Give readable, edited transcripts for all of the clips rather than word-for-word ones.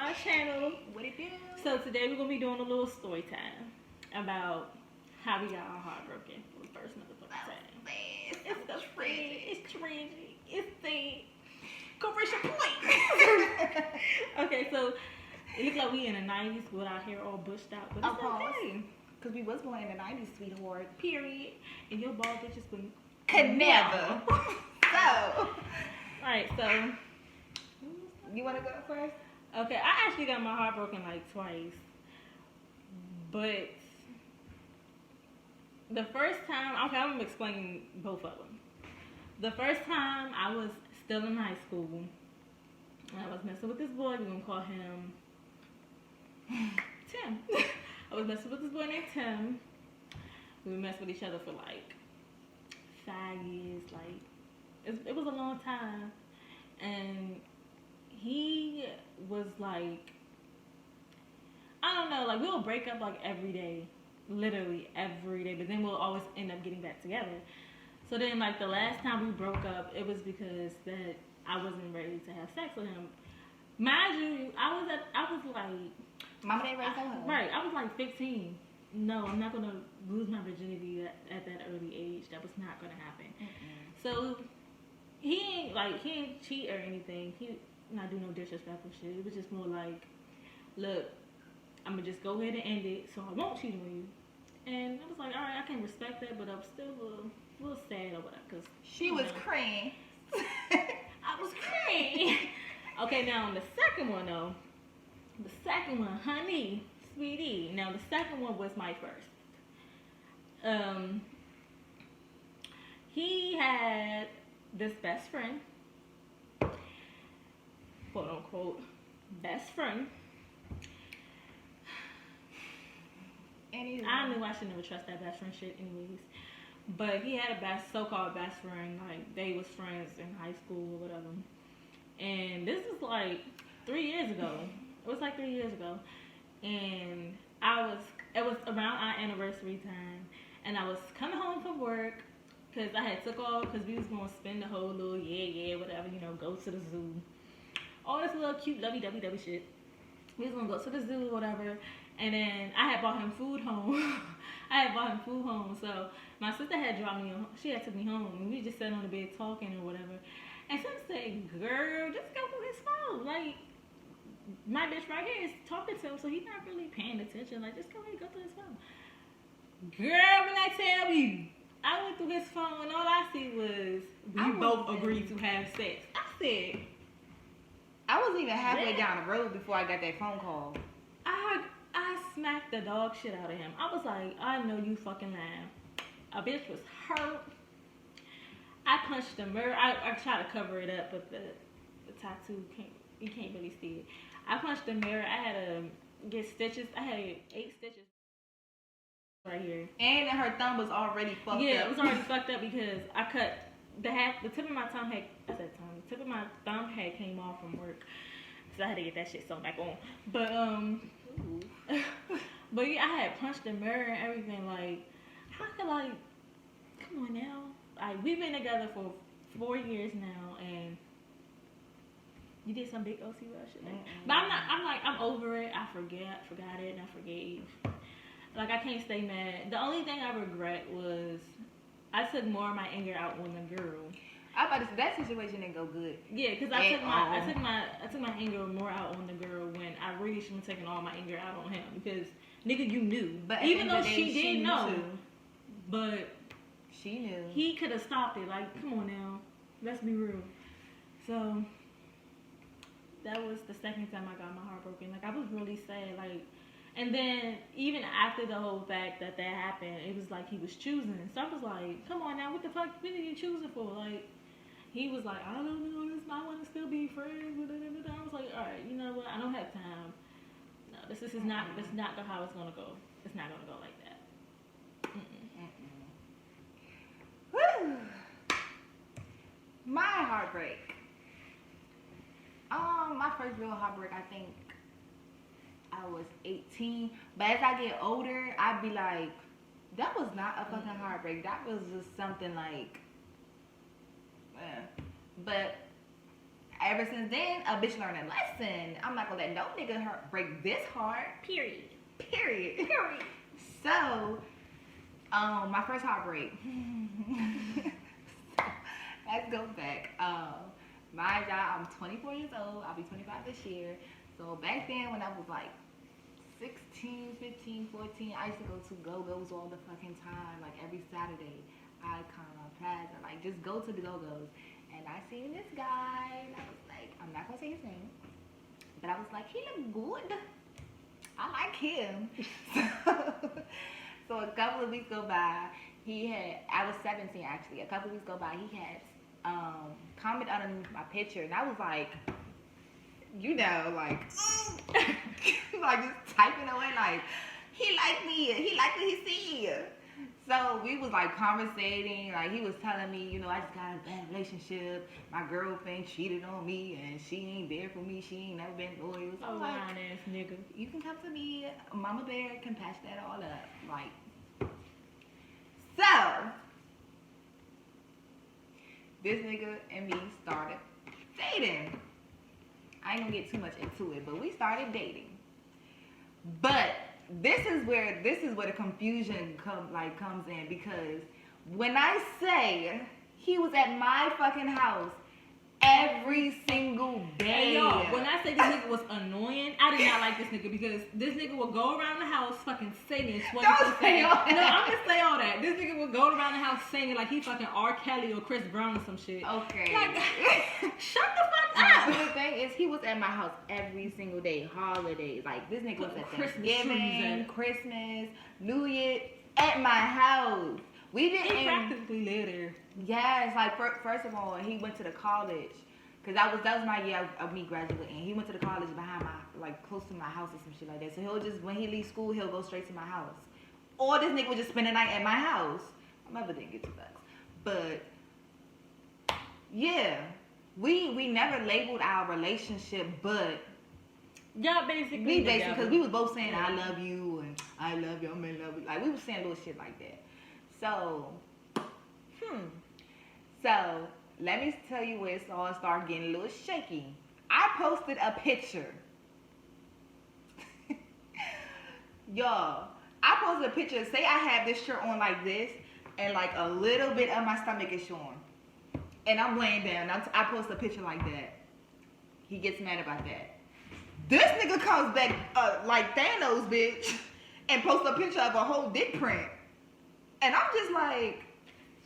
my channel. What it do? So today we're gonna be doing a little story time about how we got our heart broken for the first motherfucking time. It's the tragic. It's tragic. It's the commercial point. Okay, so it looks like we in the 90s with our hair all bushed out, but it's okay. Because we was born in the 90s, sweetheart. Period. And your bald bitches could never. So. Alright, so. You want to go first? Okay, I actually got my heart broken like twice. But the first time, okay, I'm going to explain both of them. The first time I was still in high school. And I was messing with this boy. We're going to call him Tim. I was messing with this boy named Tim. We would mess with each other for like 5 years. Like, it was a long time. And he was like, I don't know, like we'll break up like every day. Literally every day. But then we'll always end up getting back together. So then like the last time we broke up, it was because that I wasn't ready to have sex with him. Mind you, I was like, Mama didn't raise her. Right, I was like 15. No, I'm not gonna lose my virginity at that early age. That was not gonna happen. So he ain't cheat or anything. He not do no disrespectful shit. It was just more like, look, I'm gonna just go ahead and end it, so I won't cheat on you. And I was like, all right, I can respect that, but I'm still a little sad or whatever. Cause she was crying. I was crying. Okay, now on the second one though. The second one, honey, sweetie. Now the second one was my first. He had this best friend, quote unquote, best friend. Anyway. I knew I should never trust that best friend shit anyways. But he had a so-called best friend, like they was friends in high school or whatever. And this is like 3 years ago. It was like 3 years ago. And it was around our anniversary time. And I was coming home from work because I had took off because we was going to spend the whole little whatever, go to the zoo. All this little cute lovey-dovey shit. We was going to go to the zoo or whatever. And then I had bought him food home. So my sister had dropped me, she had took me home. And we just sat on the bed talking or whatever. And someone said, girl, just go through his phone. Like, my bitch right here is talking to him, so he's not really paying attention. Like, just go ahead and go through his phone. Girl, when I tell you, I went through his phone and all I see was we both agreed to have sex. I said, I wasn't even halfway down the road before I got that phone call. I smacked the dog shit out of him. I was like, I know you fucking lying. A bitch was hurt. I punched the mirror. I tried to cover it up, but the tattoo you can't really see it. I punched the mirror. I had to get stitches. I had 8 stitches right here. And her thumb was already fucked up. Yeah, it was already fucked up because I cut the tip of my thumb had, the tip of my thumb had came off from work. So I had to get that shit sewn back on. But but yeah, I had punched the mirror and everything. Like, how could come on now? Like, we've been together for 4 years now, and you did some big OC shit. But I'm over it. I forgot it, and I forgave. Like, I can't stay mad. The only thing I regret was I took more of my anger out on the girl. I about to say that situation didn't go good. Yeah, because I took my anger more out on the girl when I really shouldn't have taken all my anger out on him. Because nigga, you knew. But even though she did know, but she knew. He could have stopped it. Like, come on now, let's be real. So that was the second time I got my heart broken. Like, I was really sad. Like, and then even after the whole fact that happened, it was like he was choosing. So I was like, come on now, what the fuck? What are you choosing for? Like, he was like, I don't know, I want to still be friends. I was like, all right, you know what? I don't have time. No, this is not how it's gonna go. It's not gonna go like that. Woo! My heartbreak. My first real heartbreak, I think I was 18. But as I get older, I'd be like, that was not a fucking heartbreak. That was just something like, but ever since then, a bitch learned a lesson. I'm not gonna let no nigga break this heart. Period. Period. So, my first heartbreak. So, let's go back. Mind y'all, I'm 24 years old. I'll be 25 this year. So back then, when I was like 16, 15, 14, I used to go to Go-Go's all the fucking time. Like every Saturday, Icon, Plaza, like just go to the Go-Go's. And I seen this guy, and I was like, I'm not gonna say his name, but I was like, he look good. I like him. So a couple of weeks go by, I was 17 actually. A couple of weeks go by, he had comment underneath my picture, and I was like, you know, like, like just typing away, like, he liked me, he liked what he see. So we was like conversating, like he was telling me, you know, I just got in a bad relationship. My girlfriend cheated on me, and she ain't there for me. She ain't never been loyal. So I'm like, ass nigga. You can come to me, Mama Bear can patch that all up. Like, so this nigga and me started dating. I ain't gonna get too much into it, but we started dating. But this is where the confusion comes in, because when I say he was at my fucking house every single day. Hey, y'all, when I say this nigga was annoying, I did not like this nigga, because this nigga would go around the house fucking singing. Don't say all that. No, I'm gonna say all that. This nigga would go around the house singing like he fucking R. Kelly or Chris Brown or some shit. Okay. Like, shut the fuck up. But the thing is, he was at my house every single day, holidays. Like, this nigga was at Thanksgiving, Christmas, New Year, at my house. We didn't. He practically lived there. Yes, like first of all, he went to the college, cause that was my year of me graduating. He went to the college behind close to my house or some shit like that. So he'll just, when he leaves school, he'll go straight to my house. Or this nigga would just spend the night at my house. My mother didn't get to that, but yeah, we never labeled our relationship, but Y'all basically because we was both saying I love you and I love you, I'm in love with you. Like, we was saying little shit like that. So. So, let me tell you where it all started getting a little shaky. I posted a picture. Y'all, I posted a picture. Say I have this shirt on like this, and like a little bit of my stomach is showing. And I'm laying down. I post a picture like that. He gets mad about that. This nigga comes back like Thanos, bitch, and posts a picture of a whole dick print. And I'm just like,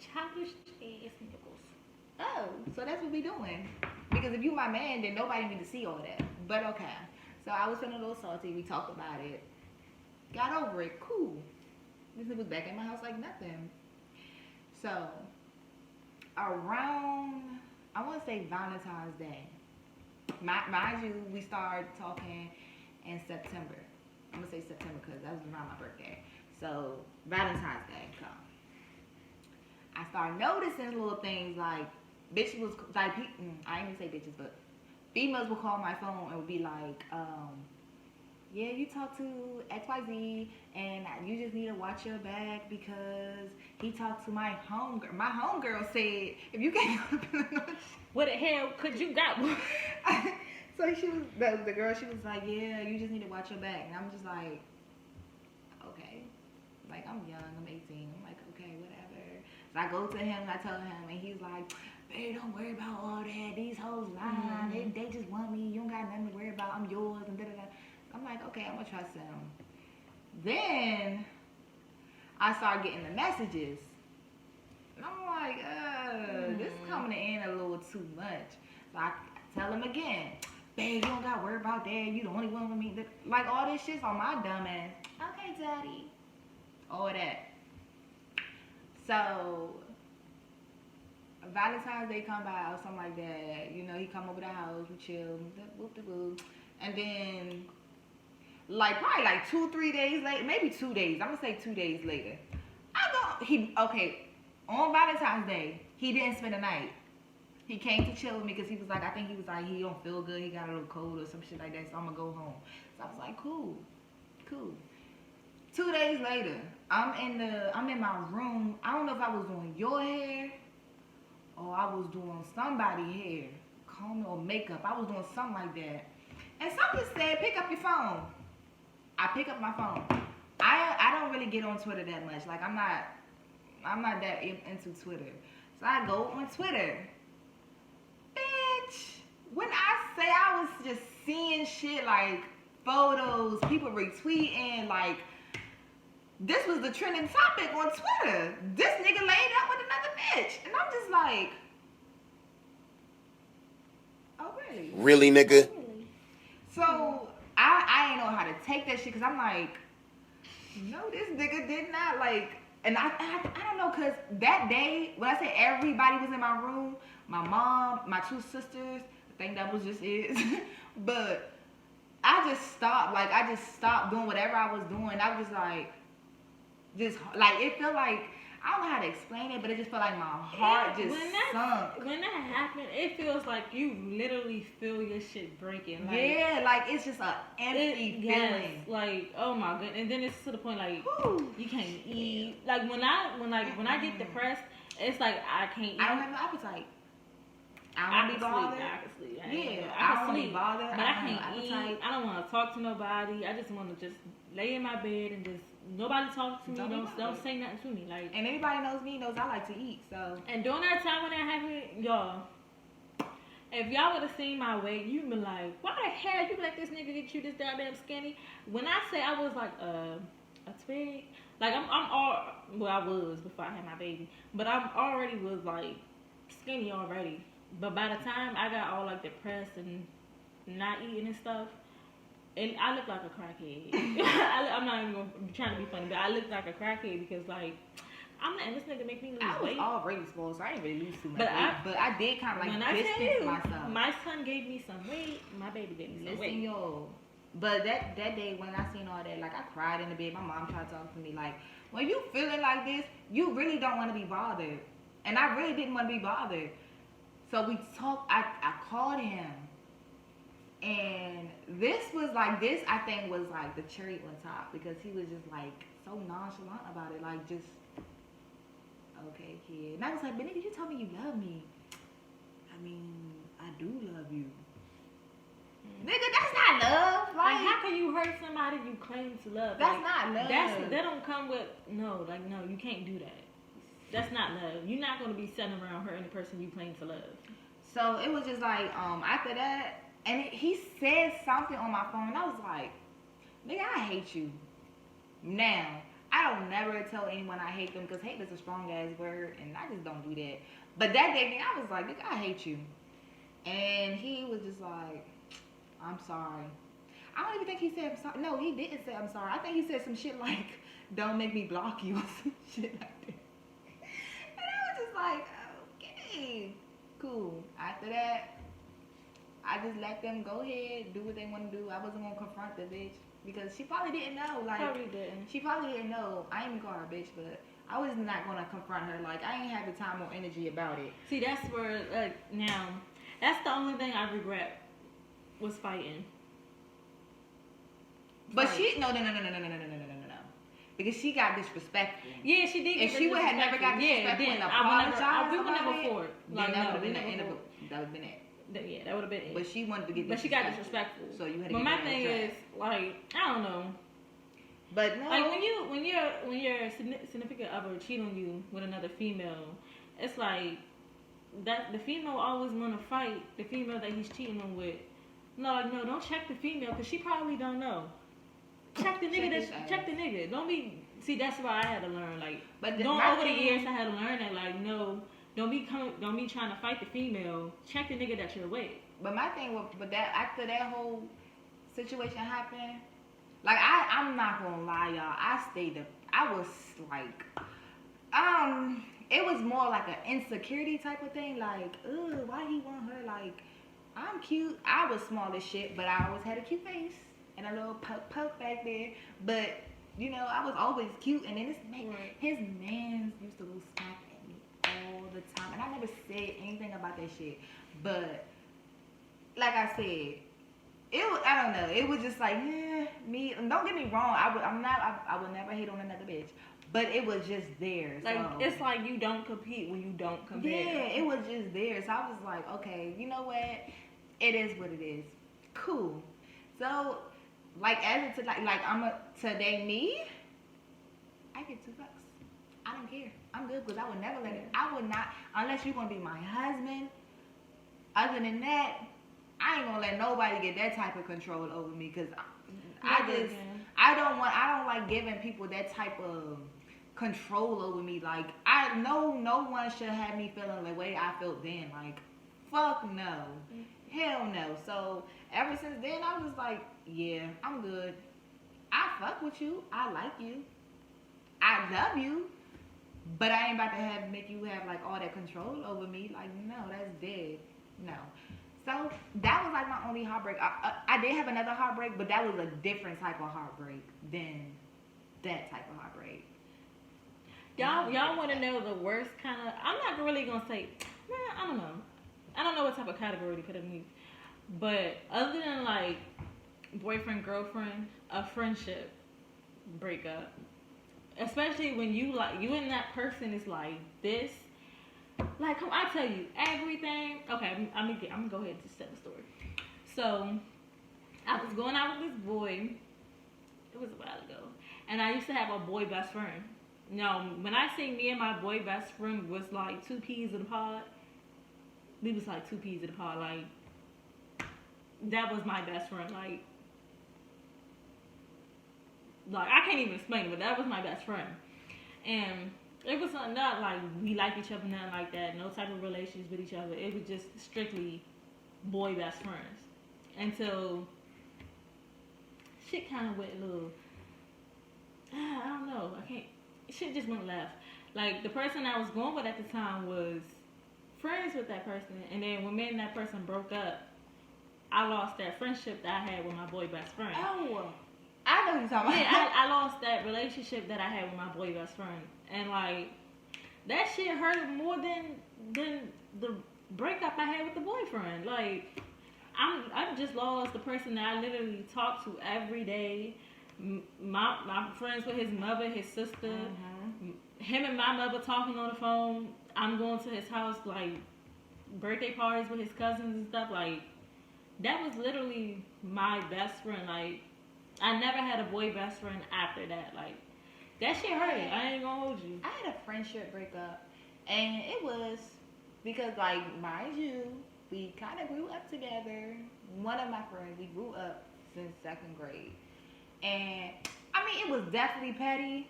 childish ass nipples. Oh, so that's what we doing. Because if you my man, then nobody need to see all that. But okay. So I was feeling a little salty. We talked about it. Got over it. Cool. This nigga was back at my house like nothing. So, around, I want to say Valentine's Day. Mind you, we started talking in September. I'm going to say September because that was around my birthday. So, Valentine's Day come. I started noticing little things like bitches was like, I ain't even say bitches, but females would call my phone and would be like, yeah, you talked to XYZ and you just need to watch your back because he talked to my homegirl. My homegirl said, if you can't go to Illinois, what the hell could you got? So she was, the girl, she was like, yeah, you just need to watch your back. And I'm just like, okay. Like, I'm young, I'm 18. I'm like, okay, whatever. So I go to him and I tell him, and he's like, babe, don't worry about all that. These hoes lying. They just want me. You don't got nothing to worry about. I'm yours. And da-da-da. I'm like, okay, I'm going to trust him. Then I start getting the messages. And I'm like, this is coming in a little too much. So I tell him again, babe, you don't got to worry about that. You the only one with me. Like, all this shit's on my dumb ass. Okay, daddy. All that. So, Valentine's Day come by or something like that. You know, he come over the house, we chill, whoop-de-whoop. And then, like, probably like 2-3 days later, maybe 2 days. I'm going to say 2 days later. On Valentine's Day, he didn't spend the night. He came to chill with me because he was like, he don't feel good. He got a little cold or some shit like that, so I'm going to go home. So I was like, cool. 2 days later, I'm in my room. I don't know if I was doing your hair or I was doing somebody's hair. combing or makeup. I was doing something like that. And something said, pick up your phone. I pick up my phone. I don't really get on Twitter that much. Like I'm not that into Twitter. So I go on Twitter. Bitch, when I say I was just seeing shit like photos, people retweeting, like this was the trending topic on Twitter. This nigga laid up with another bitch. And I'm just like, oh really? Really, nigga? So I ain't know how to take that shit because I'm like, no, this nigga did not like. And I don't know, because that day, when I say everybody was in my room, my mom, my two sisters, I think that was just it. But I just stopped doing whatever I was doing. I was just like, it felt like, I don't know how to explain it, but it just felt like my heart just sunk. When that happened, it feels like you literally feel your shit breaking. Like, yeah, like it's just an empty feeling. Yes, like, oh my goodness. And then it's to the point like, you can't eat. Like when I get depressed, it's like I can't eat. I don't have no appetite. I don't want to be bothered. I can sleep. I don't want to be bothered. But I can't eat. I don't want to talk to nobody. I just want to just lay in my bed and just nobody talk to me. Don't say nothing to me. Like, and anybody knows me knows I like to eat. So. And during that time when that happened, y'all, if y'all would have seen my weight, you'd be like, why the hell you let this nigga get you this damn skinny? When I say I was like a twig, like I was before I had my baby, but I'm already was like skinny already. But by the time I got all like depressed and not eating and stuff, and I look like a crackhead. I'm not even trying to be funny, but I look like a crackhead because like I'm letting this nigga make me lose weight. I was already small, so I didn't really lose too much weight. But I did kind of like distance myself. My son gave me some weight. My baby gave me some weight. Yo. But that day when I seen all that, like I cried in the bed. My mom tried to talk to me like, when you feeling like this, you really don't want to be bothered. And I really didn't want to be bothered. So we talked, I called him. And this I think was like the cherry on top because he was just like so nonchalant about it. Like just, okay, kid. And I was like, but nigga, you told me you love me. I mean, I do love you. Nigga, that's not love. Like how can you hurt somebody you claim to love? That's not love. That don't come with, no, you can't do that. That's not love. You're not going to be sitting around hurting the person you claim to love. So it was just like, after that, and he said something on my phone, and I was like, nigga, I hate you. Now, I don't never tell anyone I hate them, because hate is a strong-ass word, and I just don't do that. But that day, I was like, nigga, I hate you. And he was just like, I'm sorry. I don't even think he said I'm sorry. No, he didn't say I'm sorry. I think he said some shit like, don't make me block you or some shit like that. And I was just like, okay, cool. After that, I just let them go ahead, do what they want to do. I wasn't going to confront the bitch because she probably didn't know. Like, she probably didn't know. I ain't even call her a bitch, but I was not going to confront her. Like, I ain't have the time or energy about it. See, that's where, now, that's the only thing I regret was fighting. But she, no. Because she got disrespectful. Yeah, she did. If she would have never got disrespectful and apologized, we would never forward. Like, that would have been the end of it. That would have been it. Yeah, that would have been it. But she wanted to get disrespectful. But she got disrespectful. So you had to but get my thing is, like, I don't know. But no. Like when your significant other cheat on you with another female, it's like that the female always want to fight the female that he's cheating on with. No, don't check the female because she probably don't know. Check the nigga. Check the nigga. Don't be. See, that's why I had to learn. Like, but over the years, I had to learn that. Like, no, don't be trying to fight the female. Check the nigga that you're with. But my thing with that, after that whole situation happened, like I'm not gonna lie, y'all. I was like, it was more like an insecurity type of thing. Like, ugh, why he want her? Like, I'm cute. I was small as shit, but I always had a cute face and a little poke back there. But you know, I was always cute. And then his mans used to go smack at me all the time, and I never said anything about that shit. But like I said, I don't know. It was just like, me. And don't get me wrong. I would never hate on another bitch. but it was just there. Like, so. it's like you don't compete when you don't compare. Yeah, it was just there. So I was like, okay, you know what? It is what it is. Cool. So, like, as it like today me, I get $2. I don't care. I'm good because I would never let it. I would not, unless you're gonna be my husband. Other than that, I ain't gonna let nobody get that type of control over me because I don't like giving people that type of control over me. Like, I know no one should have me feeling the way I felt then. Like, fuck no. Hell no. So ever since then I was like, yeah, I'm good. I fuck with you. I like you. I love you. But I ain't about to make you have like all that control over me. Like, no, that's dead. No. So that was like my only heartbreak. I did have another heartbreak, but that was a different type of heartbreak than that type of heartbreak. Y'all want to know the worst kind of? I'm not really gonna say. Man, I don't know. I don't know what type of category to put it in. But other than like boyfriend girlfriend, a friendship breakup, especially when you and that person is like this. Like, I tell you everything. Okay, I'm gonna go ahead and just tell the story. So, I was going out with this boy. It was a while ago, and I used to have a boy best friend. Now, when I say me and my boy best friend was like two peas in a pod, we was like two peas in a pod. Like, that was my best friend. Like I can't even explain it, but that was my best friend, and. It was not like we like each other, nothing like that. No type of relations with each other. It was just strictly boy best friends. Until shit kind of went a little, I don't know. I can't. Shit just went left. Like, the person I was going with at the time was friends with that person, and then when me and that person broke up, I lost that friendship that I had with my boy best friend. Oh. I know what you're talking about. Yeah, I lost that relationship that I had with my boy best friend. And, like, that shit hurt more than the breakup I had with the boyfriend. Like, I've just lost the person that I literally talk to every day. My friends with his mother, his sister. Mm-hmm. Him and my mother talking on the phone. I'm going to his house, like, birthday parties with his cousins and stuff. Like, that was literally my best friend. Like, I never had a boy best friend after that. Like, that shit hurt. I ain't gonna hold you. I had a friendship breakup, and it was because, like, mind you, we kind of grew up together. One of my friends, we grew up since 2nd grade, and I mean, it was definitely petty,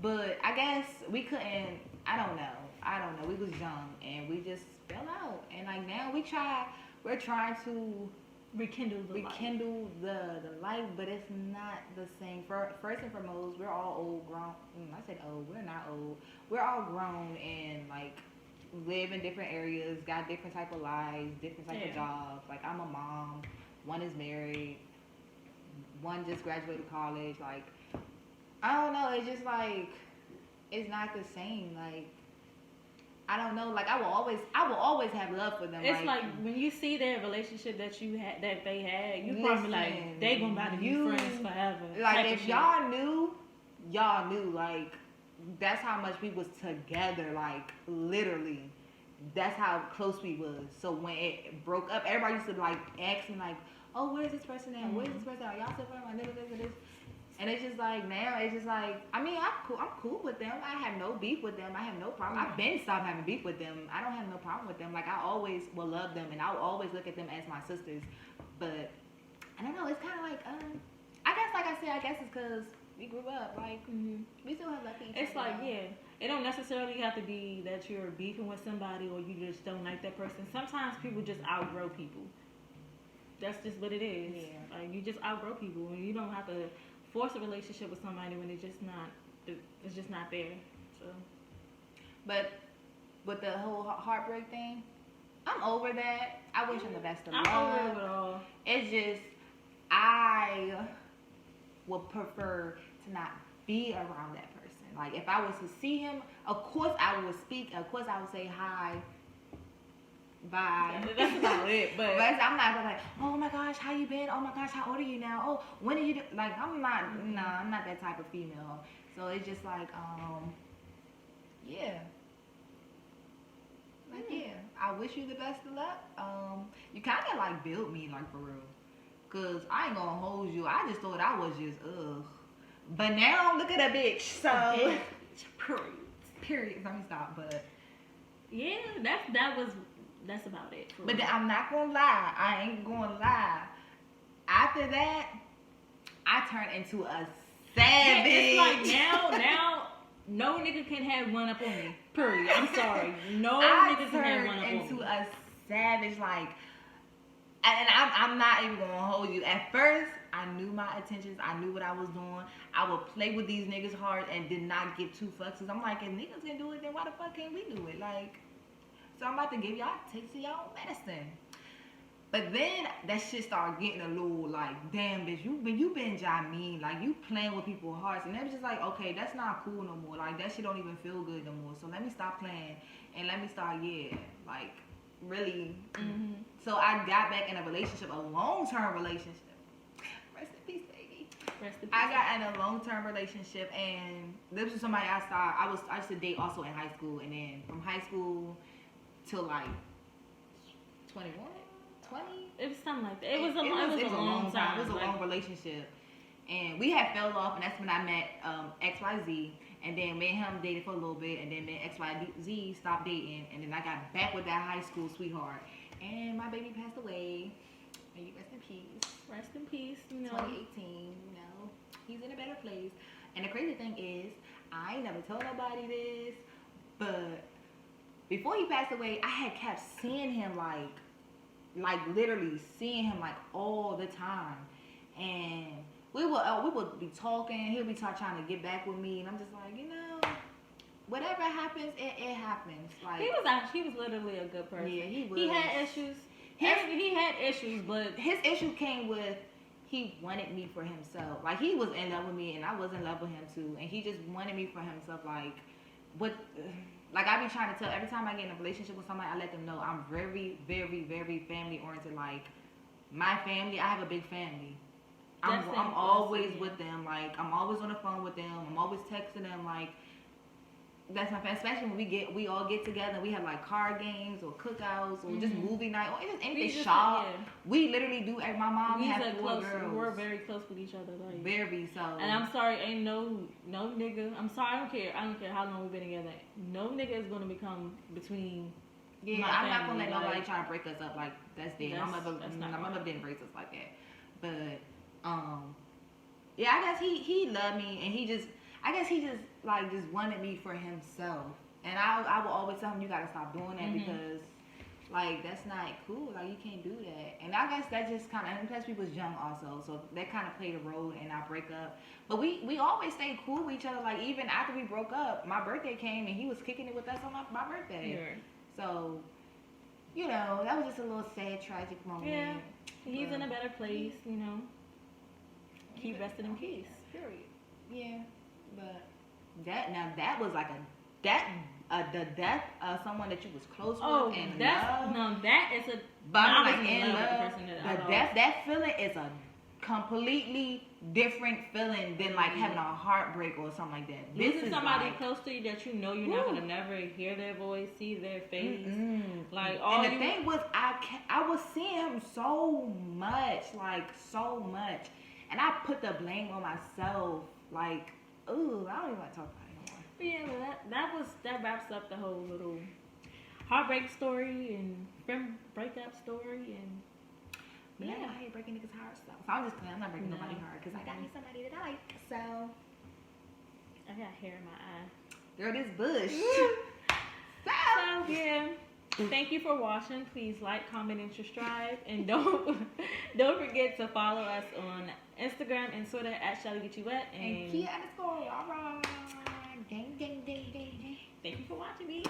but I guess we couldn't. I don't know. We was young, and we just fell out, and like now we're trying to rekindle the life, but it's not the same. First and foremost, we're all old, grown. I said old. We're not old. We're all grown and like live in different areas, got different type of lives, different type of jobs. Like, I'm a mom. One is married. One just graduated college. Like, I don't know. It's just like it's not the same. Like, I don't know. Like, I will always have love for them. It's like when you see their relationship that they had, you probably like they gonna about to be friends forever. Like, if y'all knew, like, that's how much we was together. Like, literally, that's how close we was. So when it broke up, everybody used to like ask me like, "Oh, where's this person at? Where's this person at? Y'all still friends? This." And it's just like, now it's just like, I mean, I'm cool with them. I have no beef with them. I have no problem. I've been stopped having beef with them. I don't have no problem with them. Like, I always will love them, and I'll always look at them as my sisters. But I don't know. It's kind of like, I guess, like I said, I guess it's because we grew up. Like, we still have love for each other. It's like, it don't necessarily have to be that you're beefing with somebody or you just don't like that person. Sometimes people just outgrow people. That's just what it is. Yeah. Like, you just outgrow people, and you don't have to force a relationship with somebody when it's just not there. So, but with the whole heartbreak thing, I'm over that. I wish them the best of luck. I'm over it all. It's just, I would prefer to not be around that person. Like, if I was to see him, of course I would speak. Of course I would say hi. Bye. That's about it. But I'm not gonna like, oh my gosh, how you been? Oh my gosh, how old are you now? Oh, when are you like? I'm not. Nah, I'm not that type of female. So it's just like, yeah. Like, yeah, I wish you the best of luck. You kind of like built me, like, for real. Cause I ain't gonna hold you. I just thought I was just ugh. But now look at a bitch. So period. Let me stop. But yeah, that's about it. But I'm not gonna lie. I ain't gonna lie. After that, I turned into a savage. Yeah, it's like now, no nigga can have one up on me. Period. I'm sorry. No nigga can have one up on me. I turned into a savage, like, and I'm not even gonna hold you. At first, I knew my intentions. I knew what I was doing. I would play with these niggas hard and did not give two fucks. I'm like, if niggas can do it, then why the fuck can't we do it? Like, so I'm about to give y'all a taste of y'all medicine. But then that shit started getting a little like, damn bitch, you been Jameen, like you playing with people's hearts, and it was just like, okay, that's not cool no more. Like that shit don't even feel good no more. So let me stop playing and let me start, like really. Mm-hmm. So I got back in a relationship, a long-term relationship. Rest in peace, baby. Rest in peace. I got in a long-term relationship, and this was somebody I used to date also in high school, and then from high school till like 21. 20? It was something like that. It was a long time. It was a long relationship. And we had fell off, and that's when I met XYZ. And then me and him dated for a little bit, and then me and XYZ stopped dating. And then I got back with that high school sweetheart. And my baby passed away. May you rest in peace. Rest in peace, 2018, he's in a better place. And the crazy thing is, I ain't never told nobody this, but before he passed away, I had kept seeing him like literally seeing him like all the time, and we would be talking. He'll be trying to get back with me, and I'm just like, whatever happens, it happens. Like he was literally a good person. Yeah, he was. He had issues. He had issues, but his issue came with he wanted me for himself. Like he was in love with me, and I was in love with him too, and he just wanted me for himself. Like what? Like, I be trying to tell, every time I get in a relationship with somebody, I let them know I'm very, very, very family oriented. Like, my family, I have a big family. I'm always with them. Like, I'm always on the phone with them. I'm always texting them. Like, that's my family. Especially when we all get together and we have, like, card games or cookouts or just movie night or just anything shop. Yeah. We literally do, my mom has 4 girls. We're very close with each other. Like, very, so. And I'm sorry, ain't no nigga. I'm sorry, I don't care how long we've been together. No nigga is going to become between my family. I'm not going to let nobody try to break us up. Like, that's dead. My mother didn't break us like that. But, yeah, I guess he loved me, and he just wanted me for himself. And I will always tell him, you gotta stop doing that, because like that's not cool. Like you can't do that. And I guess that just kind of, and plus we was young also, so that kind of played a role in our breakup. But we always stayed cool with each other. Like even after we broke up, my birthday came and he was kicking it with us on my birthday. Yeah. So that was just a little sad, tragic moment. Yeah, he's in a better place. Keep resting in peace. Period. Yeah, but that was like the death of someone that you was close with and love. That is a. But I'm like in love. The death, that feeling is a completely different feeling than like having a heartbreak or something like that. Losing somebody close to you that you're not gonna never hear their voice, see their face. Like all. And the thing was, I was seeing him so much, and I put the blame on myself. Like, ooh, I don't even want to talk about it anymore. But yeah, that wraps up the whole little heartbreak story and friend breakup story and. Yeah, I hate breaking niggas' hearts though. So I'm just playing. I'm not breaking nobody's heart because I got me somebody that I like. So I got hair in my eye. Girl, this bush. So yeah. Thank you for watching. Please like, comment, and subscribe, and don't forget to follow us on Instagram and Twitter at ShellyGetYouWet and Kia _ alright. Gang. Thank you for watching me.